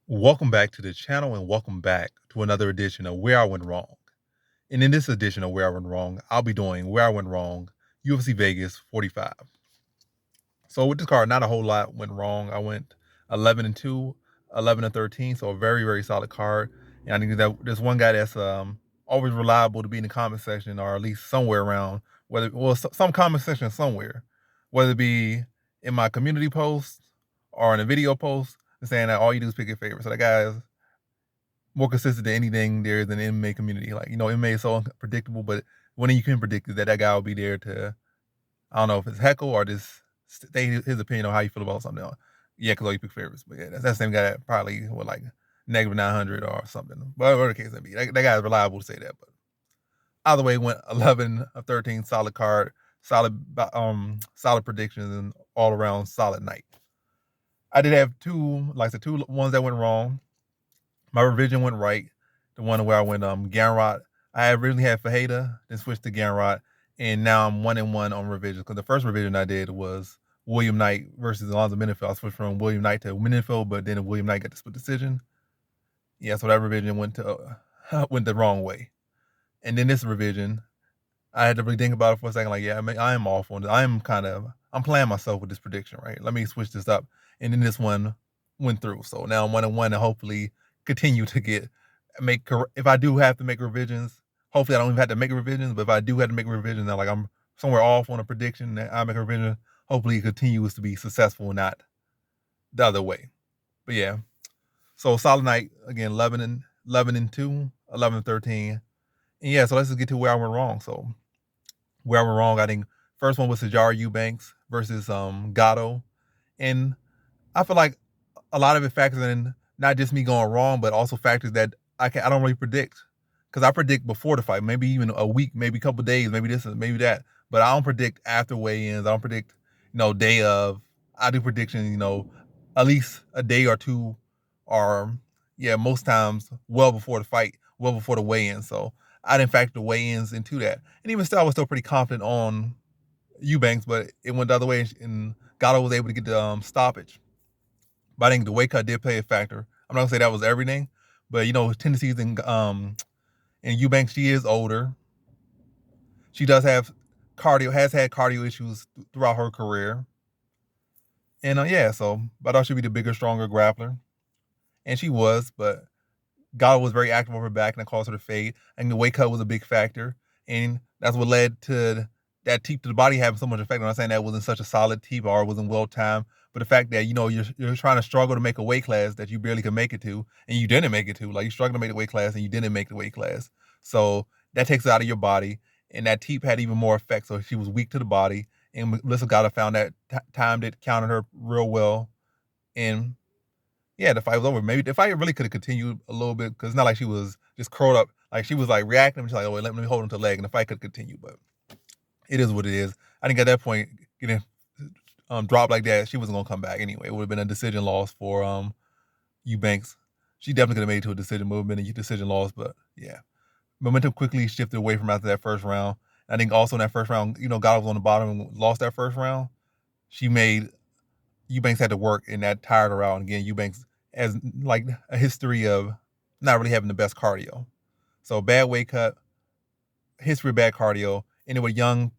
Welcome back to the channel and welcome back to another edition of Where I Went Wrong. And in this edition of Where I Went Wrong, I'll be doing Where I Went Wrong, UFC Vegas 45. So with this card, not a whole lot went wrong. I went 11-2, 11-13, so a very, very solid card. And I think that there's one guy that's always reliable to be in the comment section or at least somewhere around, some comment section somewhere, whether it be in my community post or in a video post, saying that all you do is pick your favorite. So that guy is more consistent than anything there is in the MMA community. Like, MMA is so unpredictable, but one thing you can predict is that that guy will be there to, I don't know if it's heckle or just state his opinion on how you feel about something. Yeah, because all you pick favorites. But yeah, that's the same guy that probably with like negative 900 or something. But whatever the case may be, that guy is reliable to say that. But either way, went 11 of 13, solid card, solid predictions, and all around solid night. I did have two ones that went wrong. My revision went right. The one where I went Ganrot. I originally had Fajeda, then switched to Ganrot, and now I'm 1-1 on revision because the first revision I did was William Knight versus Alonzo Menifeld. I switched from William Knight to Menifeld, but then William Knight got the split decision. Yeah, so that revision went the wrong way. And then this revision, I had to really think about it for a second. Like, yeah, I am off on it. I'm playing myself with this prediction, right? Let me switch this up, and then this one went through. So now I'm 1-1, and hopefully continue to if I do have to make revisions, hopefully I don't even have to make revisions, but if I do have to make revisions, then like I'm somewhere off on a prediction that I make a revision, hopefully it continues to be successful, not the other way. But yeah, so solid night again, 11-2, 11-13, and yeah. So let's just get to where I went wrong. So where I went wrong, I think first one was Sajara Eubanks versus Gatto, and I feel like a lot of it factors in not just me going wrong, but also factors that I don't really predict, because I predict before the fight, maybe even a week, maybe a couple of days, maybe this and maybe that, but I don't predict after weigh-ins. I don't predict day of. I do predictions at least a day or two, or yeah, most times well before the fight, well before the weigh-in. So I didn't factor the weigh-ins into that, and even still, I was still pretty confident on Eubanks, but it went the other way, and Gatto was able to get the stoppage. But I think the weight cut did play a factor. I'm not gonna say that was everything, but tendencies in Eubanks, she is older. She does have has had cardio issues throughout her career. And yeah, so I thought she'd be the bigger, stronger grappler. And she was, but Gatto was very active on her back, and that caused her to fade. And the weight cut was a big factor. And that's what led to that teep to the body having so much effect. I'm not saying that wasn't such a solid teep or it wasn't well timed, but the fact that, you're trying to struggle to make a weight class that you barely could make it to, and you didn't make it to. Like, you struggled to make the weight class, and you didn't make the weight class. So that takes it out of your body. And that teep had even more effect. So she was weak to the body. And Melissa Gatto found that timed it, countered her real well. And yeah, the fight was over. Maybe the fight really could have continued a little bit, because it's not like she was just curled up. Like, she was like reacting. She's like, oh, wait, let me hold him to the leg, and the fight could continue. But it is what it is. I think at that point, getting dropped like that, she wasn't gonna come back anyway. It would have been a decision loss for Eubanks. She definitely could have made it to a decision. Would have been a decision loss, but yeah, momentum quickly shifted away from after that first round. I think also in that first round, Gatto was on the bottom and lost that first round. She made Eubanks had to work, and that tired her out. And again, Eubanks has like a history of not really having the best cardio. So bad weight cut, history of bad cardio, and it was young,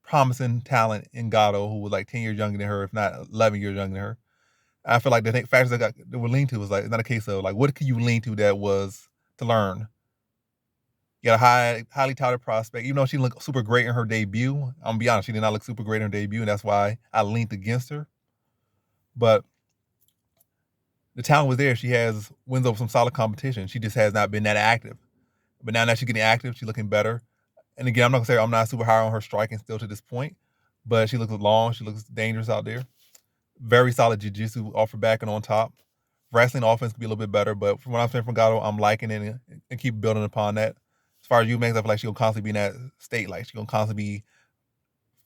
promising talent in Gatto, who was like 10 years younger than her, if not 11 years younger than her. I feel like the factors that were lean to was like, it's not a case of like, what can you lean to that was to learn? You got a highly touted prospect, even though she looked super great in her debut. I'm gonna be honest, she did not look super great in her debut, and that's why I leaned against her. But the talent was there. She has wins over some solid competition. She just has not been that active. But now that she's getting active, she's looking better. And again, I'm not gonna say I'm not super high on her striking still to this point, but she looks long. She looks dangerous out there. Very solid jiu-jitsu off her back and on top. Wrestling offense could be a little bit better, but from what I'm saying from Gatto, I'm liking it and keep building upon that. As far as Eubanks, I feel like she'll constantly be in that state. Like, she's gonna constantly be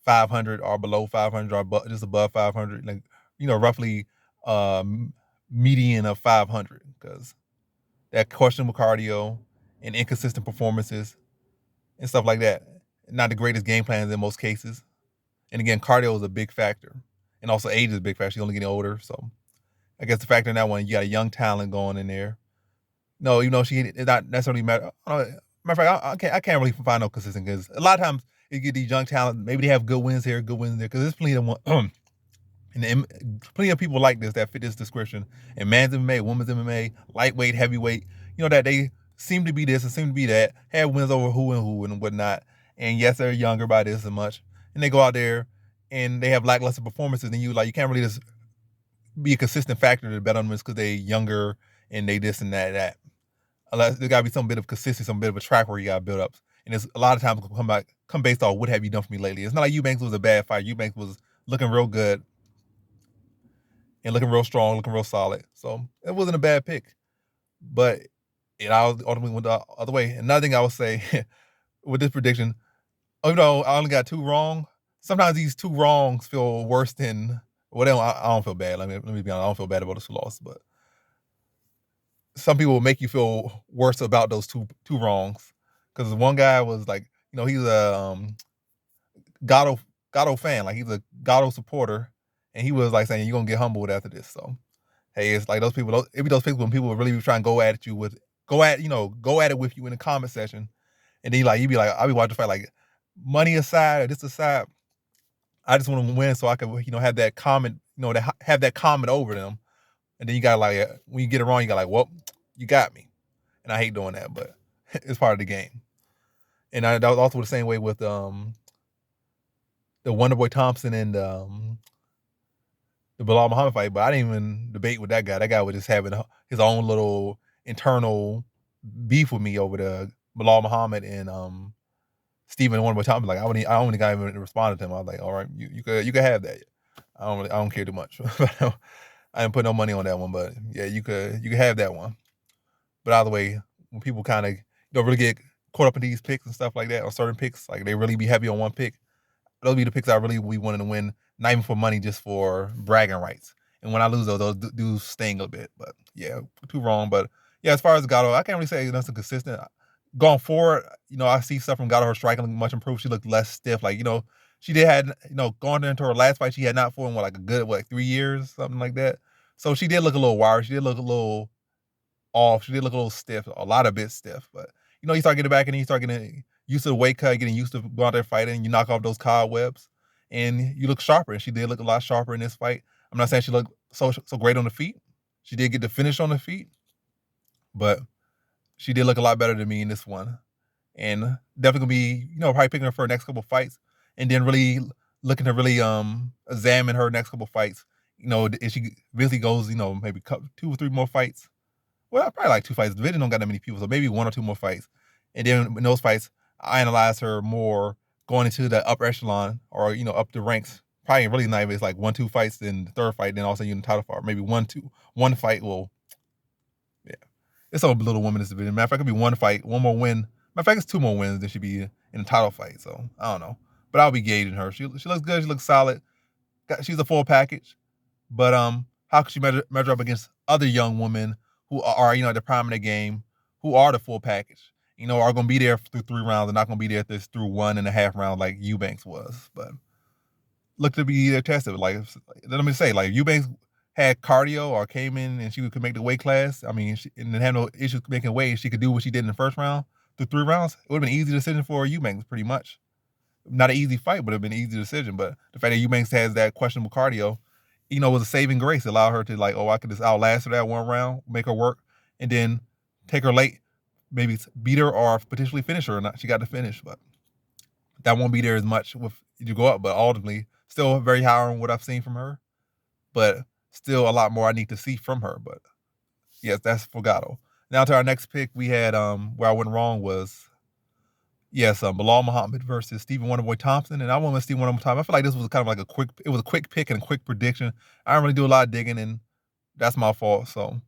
500 or below 500 or just above 500. Like, roughly median of 500, because that questionable cardio and inconsistent performances and stuff like that. Not the greatest game plans in most cases. And again, cardio is a big factor. And also age is a big factor. She's only getting older. So I guess the factor in that one, you got a young talent going in there. No, she is not necessarily matter. Matter of fact, I can't really find no consistent because a lot of times you get these young talent. Maybe they have good wins here, good wins there. Because there's plenty of plenty of people like this that fit this description. And man's MMA, women's MMA, lightweight, heavyweight. That they seem to be this and seem to be that. Have wins over who and whatnot. And yes, they're younger by this and much. And they go out there and they have lackluster performances. And you can't really just be a consistent factor to bet on them because they younger and they this and that. Unless there got to be some bit of consistency, some bit of a track where you got to build up. And it's a lot of times come based off what have you done for me lately. It's not like Eubanks was a bad fight. Eubanks was looking real good and looking real strong, looking real solid. So it wasn't a bad pick. But I ultimately went the other way. Another thing I would say with this prediction, I only got 2 wrong. Sometimes these 2 wrongs feel worse than whatever. I don't feel bad. Let me be honest. I don't feel bad about those 2 losses, but some people will make you feel worse about those two wrongs. Because one guy was like, he's a Gatto fan, like he's a Gatto supporter, and he was like saying you're gonna get humbled after this. So hey, it's like those people. It be those people when people really be trying to go at it with you in the comment section, and then you be like, I'll be watching the fight like money aside or this aside. I just want to win so I can have that comment, have that comment over them. And then you got like, when you get it wrong, you got like, well, you got me. And I hate doing that, but it's part of the game. And that was also the same way with the Wonderboy Thompson and the Bilal Muhammad fight. But I didn't even debate with that guy. That guy was just having his own little internal beef with me over the Bilal Muhammad and Stephen Wonderboy Thompson. Like I only got even responded to him. I was like, all right, you could have that. I don't care too much. I didn't put no money on that one, but yeah, you could have that one. But either way, when people kind of really get caught up in these picks and stuff like that, or certain picks, like they really be heavy on one pick, those be the picks I really be wanting to win, not even for money, just for bragging rights. And when I lose those do sting a bit. But yeah, 2 wrong. But yeah, as far as Gatto, I can't really say nothing consistent. Going forward, I see stuff from Gatto. Her striking much improved. She looked less stiff. Like, she did had, going into her last fight, she had not fought in like a good 3 years, something like that. So she did look a little wired. She did look a little off. She did look a little stiff, a lot of bit stiff. But you start getting back and you start getting used to the weight cut, getting used to going out there fighting. You knock off those cobwebs, and you look sharper. And she did look a lot sharper in this fight. I'm not saying she looked so great on the feet. She did get the finish on the feet, but she did look a lot better than me in this one. And definitely gonna be, probably picking her for her next couple fights, and then really looking to really examine her next couple fights. If she really goes, maybe 2 or 3 more fights. Well, probably like 2 fights. The division don't got that many people, so maybe 1 or 2 more fights. And then in those fights, I analyze her more going into the upper echelon or up the ranks. Probably really not even it's like 1, 2 fights, then the third fight, then also you in the title fight. Maybe 1 fight will, yeah. It's a little woman in this division. Matter of fact, it could be 1 fight, 1 more win. Matter of fact, it's 2 more wins than she'd be in the title fight. So I don't know, but I'll be gauging her. She looks good. She looks solid. She's a full package. But how could she measure up against other young women who are at the prime of the game, who are the full package, are going to be there through 3 rounds and not going to be there through 1.5 rounds like Eubanks was. But look to be tested. Like, let me say, like Eubanks had cardio or came in and she could make the weight class. I mean, and had no issues making weight. She could do what she did in the first round through 3 rounds. It would have been an easy decision for Eubanks, pretty much. Not an easy fight, but it would have been an easy decision. But the fact that Eubanks has that questionable cardio, was a saving grace. It allowed her to I could just outlast her that 1 round, make her work, and then take her late, maybe beat her or potentially finish her or not. She got to finish, but that won't be there as much with you go up. But ultimately, still very high on what I've seen from her, but still a lot more I need to see from her. But yes, that's for Gatto. Now to our next pick, we had where I went wrong was Bilal Muhammad versus Stephen Wonderboy Thompson. And I went with Stephen Wonderboy Thompson. I feel like this was kind of like a quick pick and a quick prediction. I didn't really do a lot of digging, and that's my fault. So,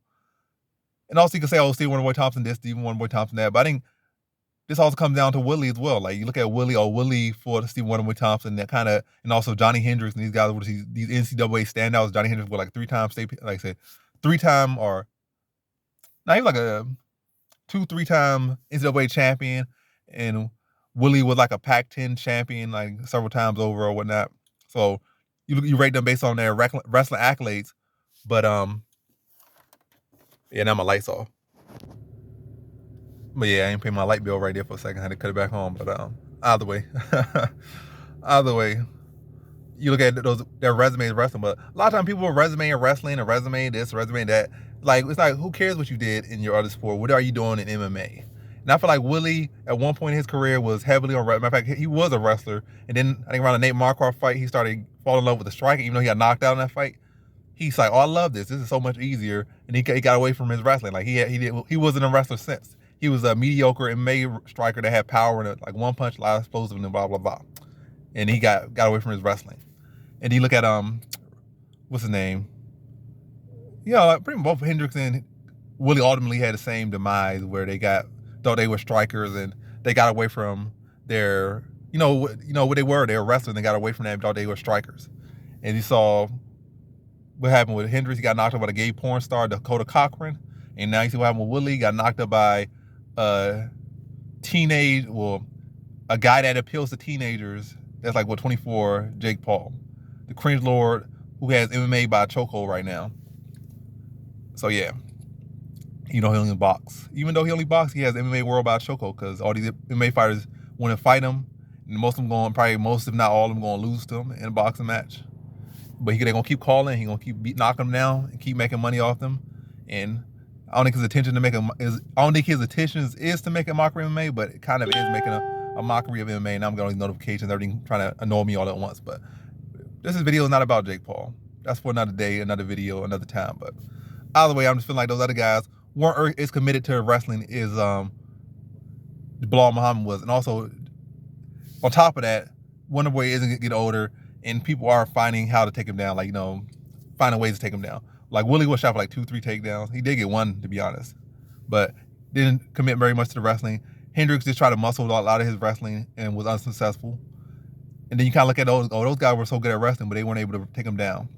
and also you can say, oh, Stephen Wonderboy Thompson this, Stephen Wonderboy Thompson that. But I think this also comes down to Willie as well. Like you look at Willie for Stephen Wonderboy Thompson, that kind of, and also Johnny Hendricks and these guys were these NCAA standouts. Johnny Hendricks was like 3-time state, like I said, 3-time or not even like a 2-3-time NCAA champion. And Willie was like a Pac-10 champion, like several times over or whatnot. So you rate them based on their wrestling accolades. But Yeah, now my light's off. But yeah, I ain't paying my light bill right there for a second. I had to cut it back on. But either way, either way, you look at their resumes wrestling. But a lot of times people are resume in wrestling, a resume this, a resume that. Like it's like who cares what you did in your other sport? What are you doing in MMA? And I feel like Willie at one point in his career was heavily on. Matter of fact, he was a wrestler, and then I think around the Nate Marquardt fight, he started falling in love with the striking, even though he got knocked out in that fight. He's like, oh, I love this. This is so much easier. And he got away from his wrestling. Like he wasn't a wrestler since. He was a mediocre MMA striker that had power and like one punch, a lot of explosive and blah blah blah. And he got away from his wrestling. And you look at what's his name? Pretty much both Hendricks and Willie ultimately had the same demise where they thought they were strikers and they got away from their what they were. They were wrestlers and they got away from that and thought they were strikers. And you saw what happened with Hendricks. He got knocked up by the gay porn star Dakota Cochran. And now you see what happened with Willie. He got knocked up by a guy that appeals to teenagers. That's like 24, Jake Paul, the cringe lord who has MMA by a chokehold right now. So yeah, he only box. Even though he only box, he has MMA world by a chokehold because all these MMA fighters want to fight him. And most of them most if not all of them going to lose to him in a boxing match. But they're going to keep calling. He's going to keep knocking them down and keep making money off them. And I don't think his intention is to make a mockery of MMA, but it kind of is making a mockery of MMA. And I'm getting all these notifications, everything trying to annoy me all at once. But this video is not about Jake Paul. That's for another day, another video, another time. But either way, I'm just feeling like those other guys weren't as committed to wrestling as Bilal Muhammad was. And also, on top of that, Wonderboy isn't getting older, and people are finding how to take him down, finding ways to take him down. Like Willie was shot for 2-3 takedowns. He did get one, to be honest, but didn't commit very much to the wrestling. Hendricks just tried to muscle a lot of his wrestling and was unsuccessful. And then you kind of look at those guys were so good at wrestling, but they weren't able to take him down.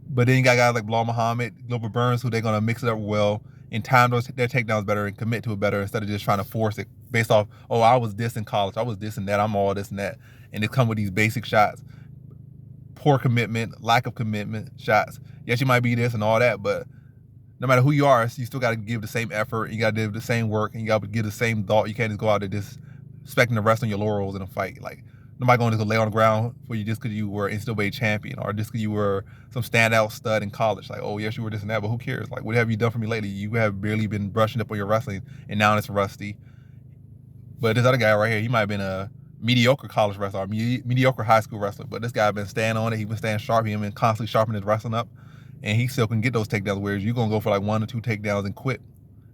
But then you got guys like Bilal Muhammad, Gilbert Burns, who they're going to mix it up well and time their takedowns better and commit to it better instead of just trying to force it based off, oh, I was this in college, I was this and that, I'm all this and that. And they come with these basic shots. Poor commitment, lack of commitment shots. Yes, you might be this and all that, but no matter who you are, you still got to give the same effort. You got to do the same work, and you got to give the same thought. You can't just go out there just expecting to rest on your laurels in a fight. Like nobody going to just lay on the ground for you just because you were NCAA champion or just because you were some standout stud in college. Like, oh yes, you were this and that, but who cares? Like, what have you done for me lately? You have barely been brushing up on your wrestling, and now it's rusty. But this other guy right here, he might have been a mediocre college wrestler or mediocre high school wrestler, but this guy been staying on it. He been staying sharp. He been constantly sharpening his wrestling up, and he still can get those takedowns. Whereas you're gonna go for 1 or 2 takedowns and quit.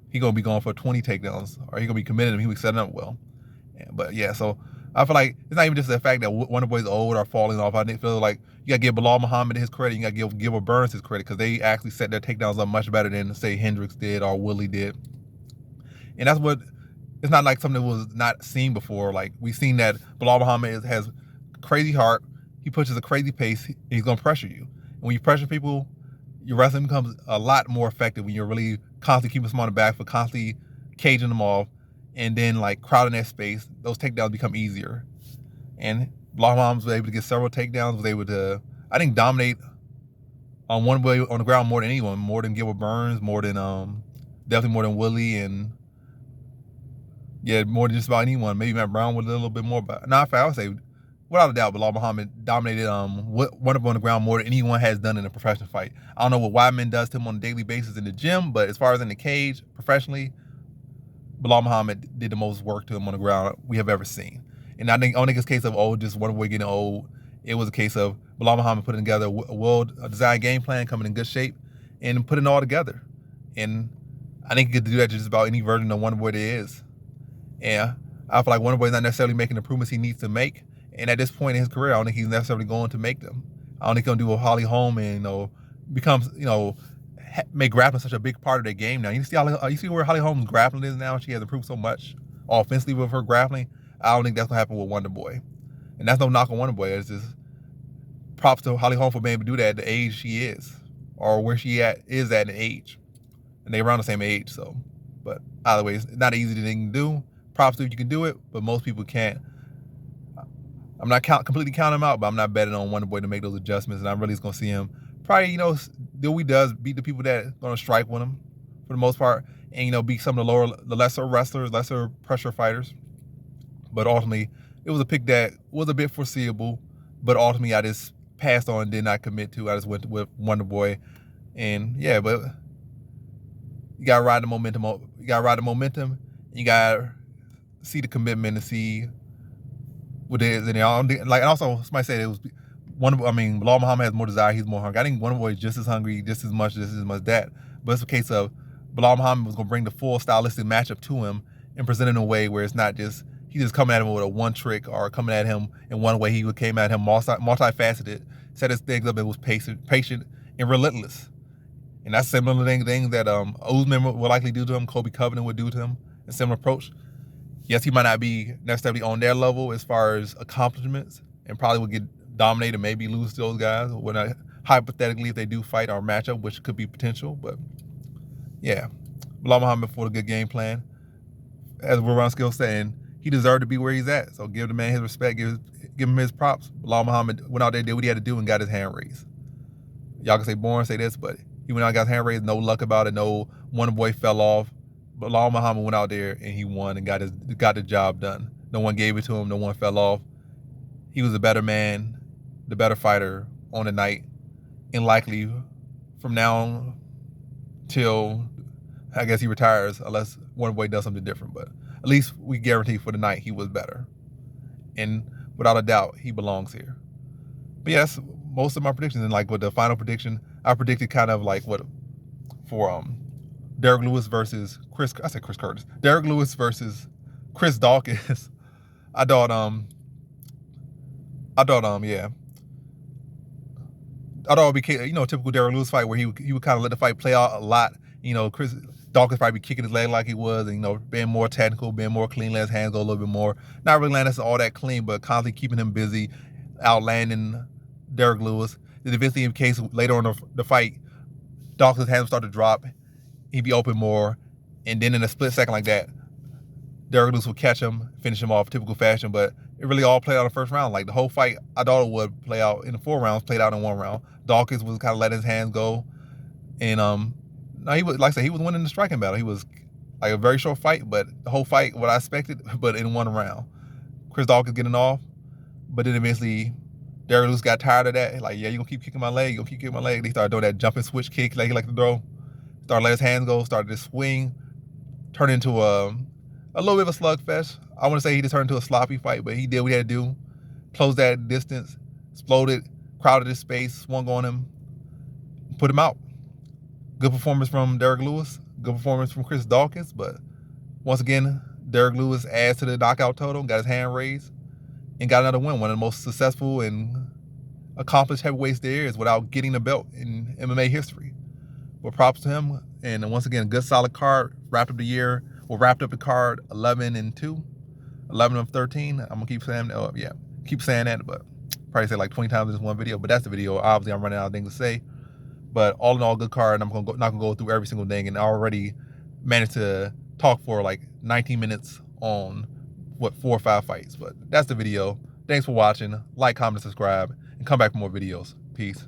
He gonna be going for 20 takedowns, or he gonna be committed and he was setting up well. But yeah, so I feel like it's not even just the fact that Wonderboy's old or falling off. I feel like you gotta give Bilal Muhammad his credit. You gotta give Gilbert Burns his credit because they actually set their takedowns up much better than say Hendricks did or Willie did. And that's what. It's not like something that was not seen before. Like we've seen that Bilal Muhammad has crazy heart. He pushes a crazy pace. He's gonna pressure you. And when you pressure people, your wrestling becomes a lot more effective when you're really constantly keeping them on the back foot, constantly caging them off, and then crowding that space. Those takedowns become easier. And Bilal Muhammad was able to get several takedowns. Was able to, I think, dominate on one way on the ground more than anyone, more than Gilbert Burns, more than definitely more than Willie and. Yeah, more than just about anyone. Maybe Matt Brown with a little bit more, but I would say, without a doubt, Bilal Muhammad dominated Wonderboy on the ground more than anyone has done in a professional fight. I don't know what Weidman does to him on a daily basis in the gym, but as far as in the cage, professionally, Bilal Muhammad did the most work to him on the ground we have ever seen. And I don't think it's a case of just Wonderboy getting old. It was a case of Bilal Muhammad putting together a well-designed game plan, coming in good shape, and putting it all together. And I think he could do that to just about any version of Wonderboy there is. Yeah, I feel like Wonderboy's not necessarily making the improvements he needs to make. And at this point in his career, I don't think he's necessarily going to make them. I don't think he's going to do a Holly Holm and, becomes, make grappling such a big part of their game now. You see where Holly Holm's grappling is now? She has improved so much offensively with her grappling. I don't think that's going to happen with Wonderboy. And that's no knock on Wonderboy. It's just props to Holly Holm for being able to do that at the age she is, or where she is at in age. And they're around the same age, so. But either way, it's not an easy thing to do. Props to if you can do it, but most people can't. I'm not completely counting him out, but I'm not betting on Wonderboy to make those adjustments, and I'm really just going to see him probably, do what he does, beat the people that are going to strike with him for the most part, and beat some of the lesser wrestlers, lesser pressure fighters. But ultimately, it was a pick that was a bit foreseeable. But ultimately, I just passed on and did not commit to. I just went with Wonder Boy, and yeah, but you gotta ride the momentum. You gotta ride the momentum. You gotta see the commitment and see what it is. And also somebody said it was Bilal Muhammad has more desire. He's more hungry. I think Wonder Boy is just as hungry, just as much that. But it's a case of Bilal Muhammad was gonna bring the full stylistic matchup to him and present it in a way where it's not just he just coming at him with a one trick or coming at him in one way. He came at him multifaceted, set his things up, and was patient and relentless. And that's similar thing that Usman would likely do to him, Kobe Covington would do to him, a similar approach. Yes, he might not be necessarily on their level as far as accomplishments, and probably would get dominated, maybe lose to those guys, when hypothetically if they do fight or match up, which could be potential. But yeah, Bilal Muhammad for a good game plan, as we're on skill set, and he deserved to be where he's at. So give the man his respect, give him his props. Bilal Muhammad went out there, did what he had to do, and got his hand raised. Y'all can say boring, say this, but he went out and got his hand raised, no luck about it, no Wonder Boy fell off. Bilal Muhammad went out there and he won and got the job done. No one gave it to him, no one fell off. He was a better man, the better fighter on the night, and likely from now on till I guess he retires, unless Wonder Boy does something different. But at least we guarantee for the night he was better. And without a doubt, he belongs here. But yes, most of my predictions, and with the final prediction, I predicted kind of for Derek Lewis versus Chris Curtis. Derek Lewis versus Chris Daukaus. I thought it'd be a typical Derek Lewis fight where he would kind of let the fight play out a lot. Chris Daukaus probably be kicking his leg like he was, and being more technical, being more clean, let his hands go a little bit more. Not really landing all that clean, but constantly keeping him busy, outlanding Derek Lewis. Then eventually, in case later on the fight, Daukaus' hands start to drop, he'd be open more, and then in a split second like that, Derek Lewis would catch him, finish him off, typical fashion. But it really all played out in the first round. The whole fight, I thought it would play out in the 4 rounds, played out in 1 round. Daukaus was kind of letting his hands go, and no, he was, like I said, he was winning the striking battle. He was a very short fight, but the whole fight, what I expected, but in 1 round. Chris Daukaus getting off, but then eventually Derek Lewis got tired of that. Yeah, you gonna keep kicking my leg, you gonna keep kicking my leg. They started doing that jumping switch kick like he liked to throw. Started letting his hands go, started to swing, turned into a little bit of a slugfest. I want to say he just turned into a sloppy fight, but he did what he had to do. Closed that distance, exploded, crowded his space, swung on him, put him out. Good performance from Derek Lewis. Good performance from Chris Daukaus. But once again, Derek Lewis adds to the knockout total, got his hand raised, and got another win. One of the most successful and accomplished heavyweights there is without getting the belt in MMA history. But props to him. And once again, a good solid card. Wrapped up the card 11-2, 11 of 13. I'm gonna keep saying keep saying that, but probably say 20 times in this one video. But that's the video. Obviously, I'm running out of things to say. But all in all, good card. And I'm not gonna go through every single thing. And I already managed to talk for 19 minutes on 4 or 5 fights. But that's the video. Thanks for watching. Like, comment, subscribe, and come back for more videos. Peace.